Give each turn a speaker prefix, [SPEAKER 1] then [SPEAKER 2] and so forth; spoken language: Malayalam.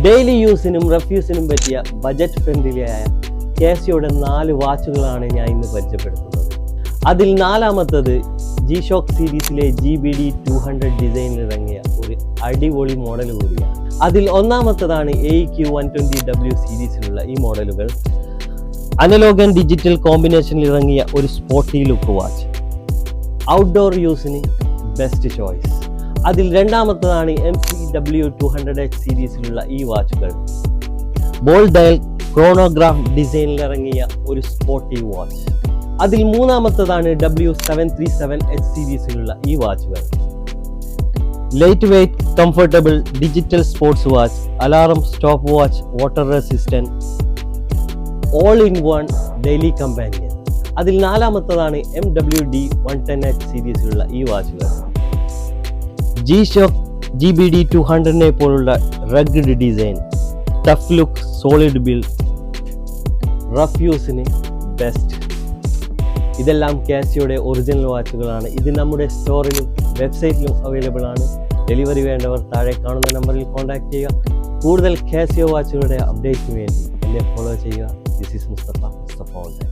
[SPEAKER 1] ഡെയിലി യൂസിനും റെഫ്യൂസിനും പറ്റിയ ബജറ്റ് ഫ്രണ്ട്ലിയായ കാസിയോയുടെ 4 വാച്ചുകളാണ് ഞാൻ ഇന്ന് പരിചയപ്പെടുത്തുന്നത്. അതിൽ നാലാമത്തത് G-Shock സീരീസിലെ GBD 200 ഡിസൈനിൽ ഇറങ്ങിയ ഒരു അടിപൊളി മോഡൽ കൂടിയാണ്. അതിൽ ഒന്നാമത്തതാണ് AEQ 120W സീരീസിലുള്ള ഈ മോഡലുകൾ. അനലോഗ് ആൻഡ് ഡിജിറ്റൽ കോമ്പിനേഷനിൽ ഇറങ്ങിയ ഒരു സ്പോർട്ടി ലുക്ക് വാച്ച്, ഔട്ട്ഡോർ യൂസിന് ബെസ്റ്റ് ചോയ്സ്. അതിൽ രണ്ടാമത്തതാണ് MCW 200H സീരീസിലുള്ള ഈ വാച്ചുകൾ. ബോൾ ഡയൽ ക്രോണോഗ്രാഫ് ഡിസൈനിൽ ഇറങ്ങിയ ഒരു സ്പോർട്ടി വാച്ച്. അതിൽ മൂന്നാമത്തതാണ് W737H സീരീസിലുള്ള ഈ വാച്ചുകൾ. Light weight comfortable digital sports watch, alarm, stop watch, water resistant, all in one daily companion. അതിൽ നാലാമത്തതാണ് MWD 110H സീരീസിലുള്ള ഈ വാച്ചുകൾ. G-Shock GBD 200 പോലുള്ള rugged design, tough look, solid build, rough യൂസിന് ബെസ്റ്റ്. ഇതെല്ലാം കാസിയോയുടെ ഒറിജിനൽ വാച്ചുകളാണ്. ഇത് നമ്മുടെ സ്റ്റോറിലും വെബ്സൈറ്റിലും അവൈലബിൾ ആണ്. ഡെലിവറി വേണ്ടവർ താഴെ കാണുന്ന നമ്പറിൽ കോൺടാക്ട് ചെയ്യുക. കൂടുതൽ കാസിയോ വാച്ചുകളുടെ അപ്ഡേറ്റിന് വേണ്ടി എന്നെ ഫോളോ ചെയ്യുക. This is Mustafa online.